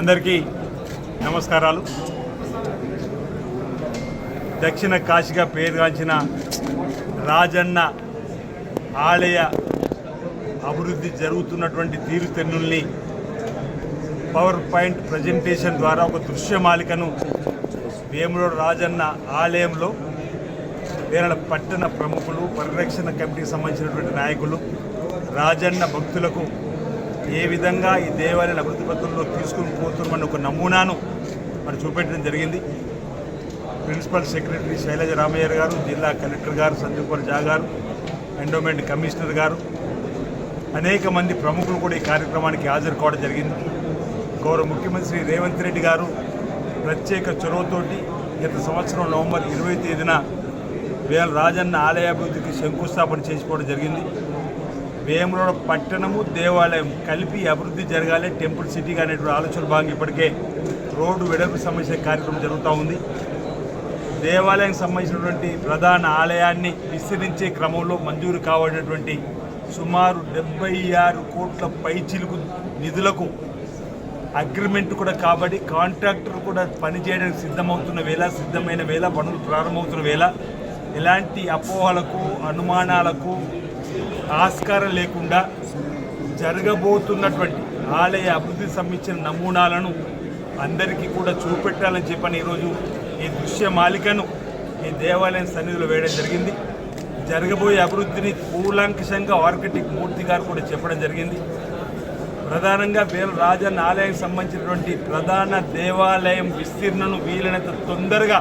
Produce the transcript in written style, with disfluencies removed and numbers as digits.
అందరికీ నమస్కారాలు. దక్షిణ కాశీగా పేరుగాంచిన రాజన్న ఆలయ అభివృద్ధి జరుగుతున్నటువంటి తీరుతెన్నుల్ని పవర్ పాయింట్ ప్రజెంటేషన్ ద్వారా ఒక దృశ్యమాలికను వేములవాడ రాజన్న ఆలయంలో వేరే పట్టణ ప్రముఖులు, పరిరక్షణ కమిటీకి సంబంధించినటువంటి నాయకులు, రాజన్న భక్తులకు ఏ విధంగా ఈ దేవాలయ అభివృద్ధి పత్రంలో తీసుకుని పోతున్నామని ఒక నమూనాను మరి చూపెట్టడం జరిగింది. ప్రిన్సిపల్ సెక్రటరీ శైలజ రామయ్య గారు, జిల్లా కలెక్టర్ గారు, సందీప్ జా గారు, ఎండోమెంట్ కమిషనర్ గారు, అనేక మంది ప్రముఖులు కూడా ఈ కార్యక్రమానికి హాజరు కావడం జరిగింది. గౌరవ ముఖ్యమంత్రి రేవంత్ రెడ్డి గారు ప్రత్యేక చొరవతోటి గత సంవత్సరం నవంబర్ 20వ తేదీన రాజన్న ఆలయాభివృద్ధికి శంకుస్థాపన చేసుకోవడం జరిగింది. వేములవాడ పట్టణము, దేవాలయం కలిపి అభివృద్ధి జరగాలి, టెంపుల్ సిటీగా అనేటువంటి ఆలోచన భాగంగా ఇప్పటికే రోడ్డు వెడల్పు సంబంధించిన కార్యక్రమం జరుగుతూ ఉంది. దేవాలయానికి సంబంధించినటువంటి ప్రధాన ఆలయాన్ని విస్తరించే క్రమంలో మంజూరు కావాల్సినటువంటి సుమారు 76 కోట్ల పైచిలుకు నిధులకు అగ్రిమెంట్ కూడా కాబట్టి కాంట్రాక్టర్ కూడా పనిచేయడానికి సిద్ధమైన వేళ పనులు ప్రారంభమవుతున్న వేళ ఎలాంటి అపోహలకు, అనుమానాలకు ఆస్కారం లేకుండా జరగబోతున్నటువంటి ఆలయ అభివృద్ధికి సంబంధించిన నమూనాలను అందరికీ కూడా చూపెట్టాలని చెప్పని ఈరోజు ఈ దృశ్యమాలికను ఈ దేవాలయం సన్నిధిలో వేయడం జరిగింది. జరగబోయే అభివృద్ధిని కూలంకషంగా ఆర్కిటెక్ట్ మూర్తి గారు కూడా చెప్పడం జరిగింది. ప్రధానంగా రాజన్న ఆలయానికి సంబంధించినటువంటి ప్రధాన దేవాలయం విస్తీర్ణను వీలైనంత తొందరగా